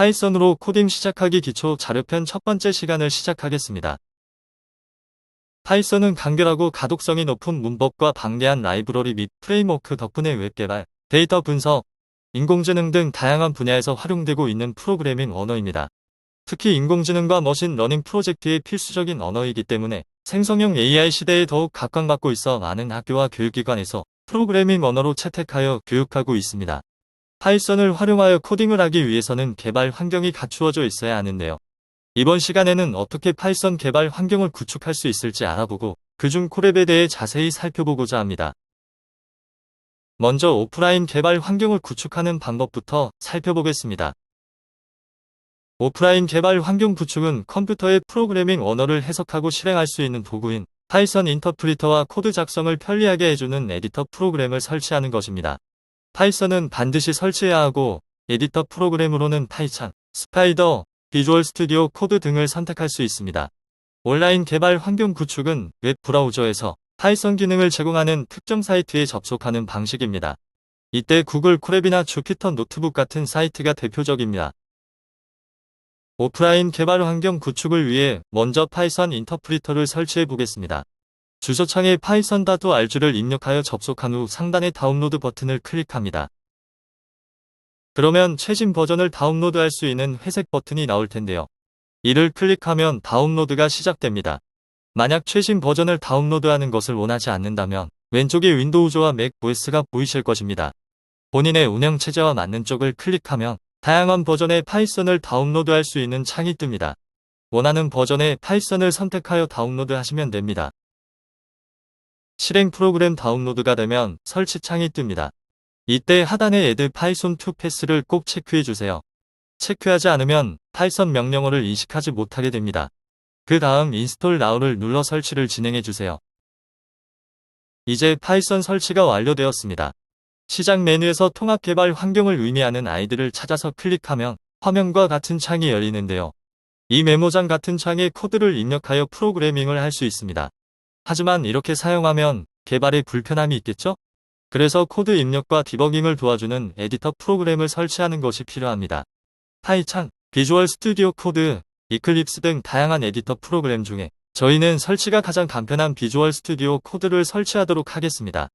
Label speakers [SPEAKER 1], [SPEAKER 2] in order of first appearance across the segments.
[SPEAKER 1] 파이썬으로 코딩 시작하기 기초 자료편 첫 번째 시간을 시작하겠습니다. 파이썬은 간결하고 가독성이 높은 문법과 방대한 라이브러리 및 프레임워크 덕분에 웹 개발, 데이터 분석, 인공지능 등 다양한 분야에서 활용되고 있는 프로그래밍 언어입니다. 특히 인공지능과 머신러닝 프로젝트의 필수적인 언어이기 때문에 생성형 AI 시대에 더욱 각광받고 있어 많은 학교와 교육기관에서 프로그래밍 언어로 채택하여 교육하고 있습니다. 파이썬을 활용하여 코딩을 하기 위해서는 개발 환경이 갖추어져 있어야 하는데요. 이번 시간에는 어떻게 파이썬 개발 환경을 구축할 수 있을지 알아보고 그중 콜앱에 대해 자세히 살펴보고자 합니다. 먼저 오프라인 개발 환경을 구축하는 방법부터 살펴보겠습니다. 오프라인 개발 환경 구축은 컴퓨터의 프로그래밍 언어를 해석하고 실행할 수 있는 도구인 파이썬 인터프리터와 코드 작성을 편리하게 해주는 에디터 프로그램을 설치하는 것입니다. 파이썬은 반드시 설치해야 하고 에디터 프로그램으로는 파이찬, 스파이더, 비주얼 스튜디오 코드 등을 선택할 수 있습니다. 온라인 개발 환경 구축은 웹 브라우저에서 파이썬 기능을 제공하는 특정 사이트에 접속하는 방식입니다. 이때 구글 콜앱이나 주피터 노트북 같은 사이트가 대표적입니다. 오프라인 개발 환경 구축을 위해 먼저 파이썬 인터프리터를 설치해 보겠습니다. 주소창에 python.org를 입력하여 접속한 후 상단의 다운로드 버튼을 클릭합니다. 그러면 최신 버전을 다운로드할 수 있는 회색 버튼이 나올 텐데요. 이를 클릭하면 다운로드가 시작됩니다. 만약 최신 버전을 다운로드하는 것을 원하지 않는다면 왼쪽에 윈도우즈와 맥 OS가 보이실 것입니다. 본인의 운영체제와 맞는 쪽을 클릭하면 다양한 버전의 파이썬을 다운로드할 수 있는 창이 뜹니다. 원하는 버전의 파이썬을 선택하여 다운로드하시면 됩니다. 실행 프로그램 다운로드가 되면 설치 창이 뜹니다. 이때 하단의 Add Python to Pass를 꼭 체크해주세요. 체크하지 않으면 파이썬 명령어를 인식하지 못하게 됩니다. 그 다음 Install Now를 눌러 설치를 진행해주세요. 이제 파이썬 설치가 완료되었습니다. 시작 메뉴에서 통합 개발 환경을 의미하는 아이디를 찾아서 클릭하면 화면과 같은 창이 열리는데요. 이 메모장 같은 창에 코드를 입력하여 프로그래밍을 할 수 있습니다. 하지만 이렇게 사용하면 개발에 불편함이 있겠죠? 그래서 코드 입력과 디버깅을 도와주는 에디터 프로그램을 설치하는 것이 필요합니다. 파이찬, 비주얼 스튜디오 코드, 이클립스 등 다양한 에디터 프로그램 중에 저희는 설치가 가장 간편한 비주얼 스튜디오 코드를 설치하도록 하겠습니다.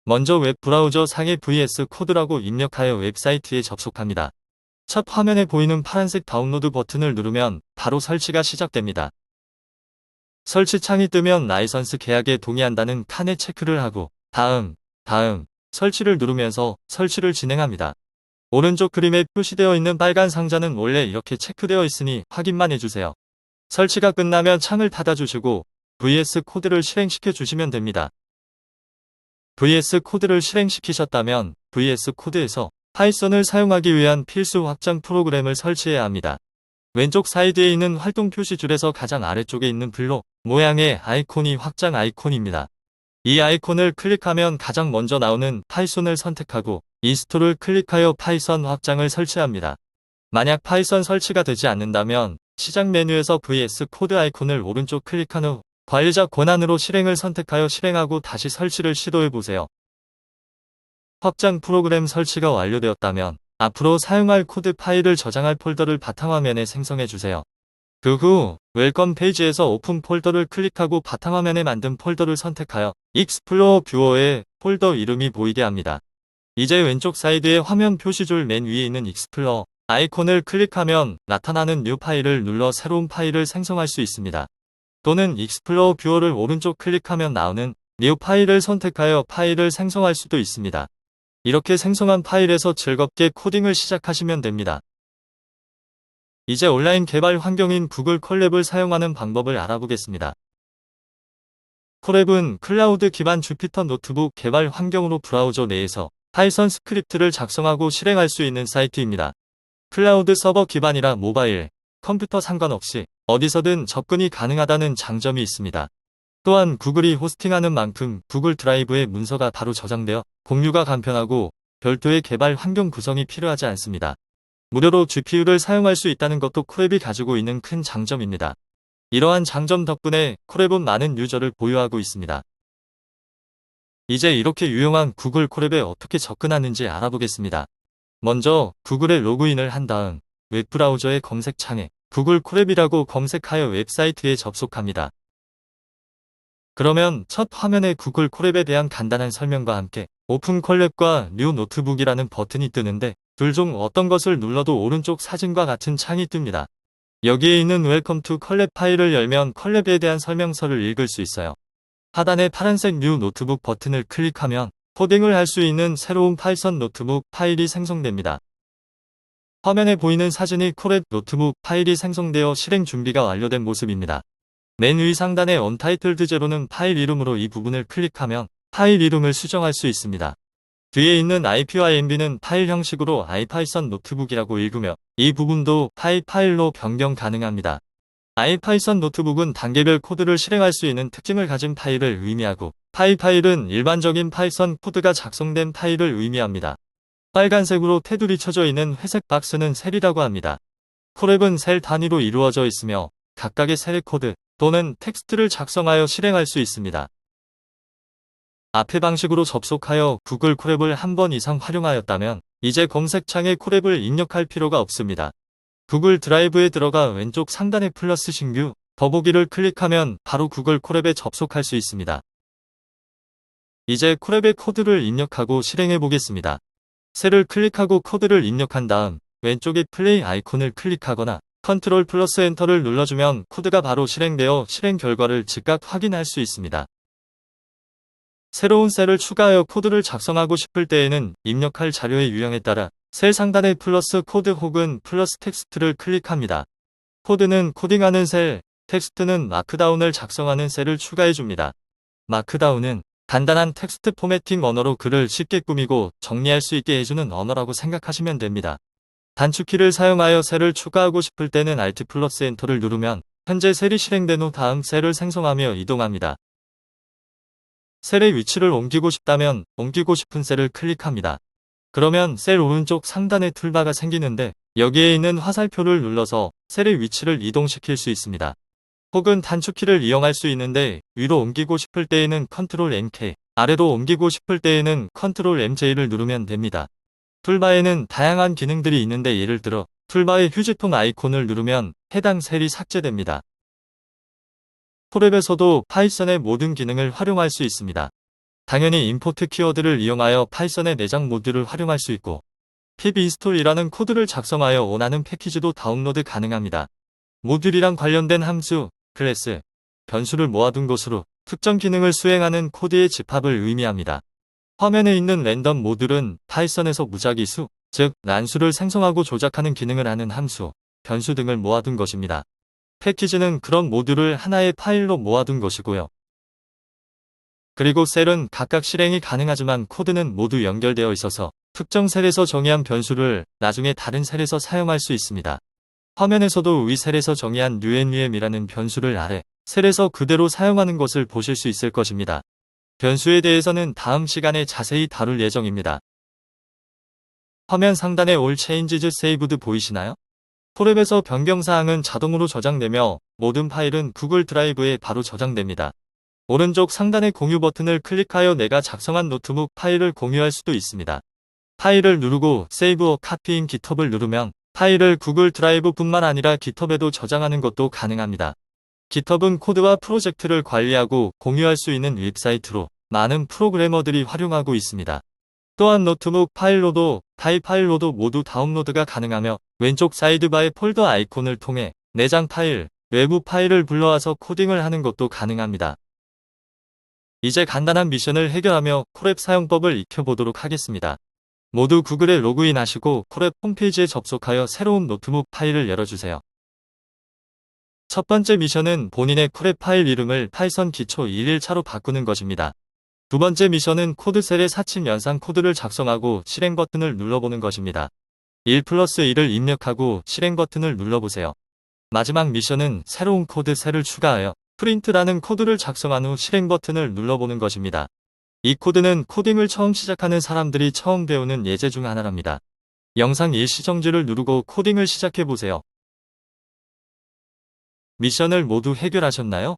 [SPEAKER 1] 먼저 웹 브라우저 상에 VS 코드라고 입력하여 웹사이트에 접속합니다. 첫 화면에 보이는 파란색 다운로드 버튼을 누르면 바로 설치가 시작됩니다. 설치 창이 뜨면 라이선스 계약에 동의한다는 칸에 체크를 하고 다음 설치를 누르면서 설치를 진행합니다. 오른쪽 그림에 표시되어 있는 빨간 상자는 원래 이렇게 체크되어 있으니 확인만 해주세요. 설치가 끝나면 창을 닫아주시고 VS 코드를 실행시켜 주시면 됩니다. VS 코드를 실행시키셨다면 VS 코드에서 파이썬을 사용하기 위한 필수 확장 프로그램을 설치해야 합니다. 왼쪽 사이드에 있는 활동 표시줄에서 가장 아래쪽에 있는 블록 모양의 아이콘이 확장 아이콘입니다. 이 아이콘을 클릭하면 가장 먼저 나오는 파이썬을 선택하고 인스톨을 클릭하여 파이썬 확장을 설치합니다. 만약 파이썬 설치가 되지 않는다면 시작 메뉴에서 VS 코드 아이콘을 오른쪽 클릭한 후 관리자 권한으로 실행을 선택하여 실행하고 다시 설치를 시도해보세요. 확장 프로그램 설치가 완료되었다면 앞으로 사용할 코드 파일을 저장할 폴더를 바탕화면에 생성해주세요. 그 후 웰컴 페이지에서 오픈 폴더를 클릭하고 바탕화면에 만든 폴더를 선택하여 익스플로어 뷰어에 폴더 이름이 보이게 합니다. 이제 왼쪽 사이드의 화면 표시줄 맨 위에 있는 익스플로어 아이콘을 클릭하면 나타나는 뉴 파일을 눌러 새로운 파일을 생성할 수 있습니다. 또는 익스플로어 뷰어를 오른쪽 클릭하면 나오는 뉴 파일을 선택하여 파일을 생성할 수도 있습니다. 이렇게 생성한 파일에서 즐겁게 코딩을 시작하시면 됩니다. 이제 온라인 개발 환경인 구글 콜랩을 사용하는 방법을 알아보겠습니다. 콜랩은 클라우드 기반 주피터 노트북 개발 환경으로 브라우저 내에서 파이썬 스크립트를 작성하고 실행할 수 있는 사이트입니다. 클라우드 서버 기반이라 모바일, 컴퓨터 상관없이 어디서든 접근이 가능하다는 장점이 있습니다. 또한 구글이 호스팅하는 만큼 구글 드라이브에 문서가 바로 저장되어 공유가 간편하고 별도의 개발 환경 구성이 필요하지 않습니다. 무료로 GPU를 사용할 수 있다는 것도 콜랩이 가지고 있는 큰 장점입니다. 이러한 장점 덕분에 콜랩은 많은 유저를 보유하고 있습니다. 이제 이렇게 유용한 구글 콜랩에 어떻게 접근하는지 알아보겠습니다. 먼저 구글에 로그인을 한 다음 웹브라우저의 검색창에 구글 콜앱이라고 검색하여 웹사이트에 접속합니다. 그러면 첫 화면에 구글 콜앱에 대한 간단한 설명과 함께 오픈 콜랩과 뉴 노트북이라는 버튼이 뜨는데 둘 중 어떤 것을 눌러도 오른쪽 사진과 같은 창이 뜹니다. 여기에 있는 웰컴 투 컬랩 파일을 열면 컬랩에 대한 설명서를 읽을 수 있어요. 하단의 파란색 뉴 노트북 버튼을 클릭하면 코딩을 할 수 있는 새로운 파이썬 노트북 파일이 생성됩니다. 화면에 보이는 사진이 콜랩 노트북 파일이 생성되어 실행 준비가 완료된 모습입니다. 맨 위 상단의 언타이틀드 제로는 파일 이름으로 이 부분을 클릭하면 파일 이름을 수정할 수 있습니다. 뒤에 있는 IP와 MB는 파일 형식으로 아이파이썬 노트북이라고 읽으며 이 부분도 파일로 변경 가능합니다. 아이파이썬 노트북은 단계별 코드를 실행할 수 있는 특징을 가진 파일을 의미하고 파일은 일반적인 파이썬 코드가 작성된 파일을 의미합니다. 빨간색으로 테두리 쳐져 있는 회색 박스는 셀이라고 합니다. 콜앱은 셀 단위로 이루어져 있으며 각각의 셀의 코드 또는 텍스트를 작성하여 실행할 수 있습니다. 앞의 방식으로 접속하여 구글 콜앱을 한 번 이상 활용하였다면 이제 검색창에 콜앱을 입력할 필요가 없습니다. 구글 드라이브에 들어가 왼쪽 상단의 플러스 신규 더보기를 클릭하면 바로 구글 콜앱에 접속할 수 있습니다. 이제 콜앱의 코드를 입력하고 실행해 보겠습니다. 셀을 클릭하고 코드를 입력한 다음 왼쪽의 플레이 아이콘을 클릭하거나 컨트롤 플러스 엔터를 눌러주면 코드가 바로 실행되어 실행 결과를 즉각 확인할 수 있습니다. 새로운 셀을 추가하여 코드를 작성하고 싶을 때에는 입력할 자료의 유형에 따라 셀 상단의 플러스 코드 혹은 플러스 텍스트를 클릭합니다. 코드는 코딩하는 셀, 텍스트는 마크다운을 작성하는 셀을 추가해줍니다. 마크다운은 간단한 텍스트 포매팅 언어로 글을 쉽게 꾸미고 정리할 수 있게 해주는 언어라고 생각하시면 됩니다. 단축키를 사용하여 셀을 추가하고 싶을 때는 Alt 플러스 엔터를 누르면 현재 셀이 실행된 후 다음 셀을 생성하며 이동합니다. 셀의 위치를 옮기고 싶다면 옮기고 싶은 셀을 클릭합니다. 그러면 셀 오른쪽 상단에 툴바가 생기는데 여기에 있는 화살표를 눌러서 셀의 위치를 이동시킬 수 있습니다. 혹은 단축키를 이용할 수 있는데 위로 옮기고 싶을 때에는 Ctrl MK, 아래로 옮기고 싶을 때에는 Ctrl MJ를 누르면 됩니다. 툴바에는 다양한 기능들이 있는데 예를 들어 툴바의 휴지통 아이콘을 누르면 해당 셀이 삭제됩니다. 콜앱에서도 파이썬의 모든 기능을 활용할 수 있습니다. 당연히 임포트 키워드를 이용하여 파이썬의 내장 모듈을 활용할 수 있고 pip 인스톨이라는 코드를 작성하여 원하는 패키지도 다운로드 가능합니다. 모듈이랑 관련된 함수, 클래스, 변수를 모아둔 것으로 특정 기능을 수행하는 코드의 집합을 의미합니다. 화면에 있는 랜덤 모듈은 파이썬에서 무작위 수, 즉 난수를 생성하고 조작하는 기능을 하는 함수, 변수 등을 모아둔 것입니다. 패키지는 그런 모듈을 하나의 파일로 모아둔 것이고요. 그리고 셀은 각각 실행이 가능하지만 코드는 모두 연결되어 있어서 특정 셀에서 정의한 변수를 나중에 다른 셀에서 사용할 수 있습니다. 화면에서도 위 셀에서 정의한 newm이라는 변수를 아래 셀에서 그대로 사용하는 것을 보실 수 있을 것입니다. 변수에 대해서는 다음 시간에 자세히 다룰 예정입니다. 화면 상단에 All Changes Saved 보이시나요? 콜앱에서 변경사항은 자동으로 저장되며 모든 파일은 구글 드라이브에 바로 저장됩니다. 오른쪽 상단의 공유 버튼을 클릭하여 내가 작성한 노트북 파일을 공유할 수도 있습니다. 파일을 누르고 Save a Copy in GitHub을 누르면 파일을 구글 드라이브뿐만 아니라 GitHub에도 저장하는 것도 가능합니다. GitHub은 코드와 프로젝트를 관리하고 공유할 수 있는 웹사이트로 많은 프로그래머들이 활용하고 있습니다. 또한 노트북 파일로도 파일로도 모두 다운로드가 가능하며 왼쪽 사이드바의 폴더 아이콘을 통해 내장 파일, 외부 파일을 불러와서 코딩을 하는 것도 가능합니다. 이제 간단한 미션을 해결하며 콜앱 사용법을 익혀보도록 하겠습니다. 모두 구글에 로그인하시고 콜앱 홈페이지에 접속하여 새로운 노트북 파일을 열어주세요. 첫 번째 미션은 본인의 콜앱 파일 이름을 파이썬 기초 1일차로 바꾸는 것입니다. 두 번째 미션은 코드셀에 사칭 연산 코드를 작성하고 실행 버튼을 눌러보는 것입니다. 1+1을 입력하고 실행 버튼을 눌러보세요. 마지막 미션은 새로운 코드 셀을 추가하여 프린트라는 코드를 작성한 후 실행 버튼을 눌러보는 것입니다. 이 코드는 코딩을 처음 시작하는 사람들이 처음 배우는 예제 중 하나랍니다. 영상 일시정지를 누르고 코딩을 시작해보세요. 미션을 모두 해결하셨나요?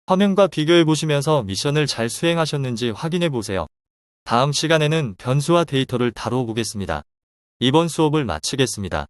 [SPEAKER 1] 화면과 비교해보시면서 미션을 잘 수행하셨는지 확인해보세요. 다음 시간에는 변수와 데이터를 다루어 보겠습니다. 이번 수업을 마치겠습니다.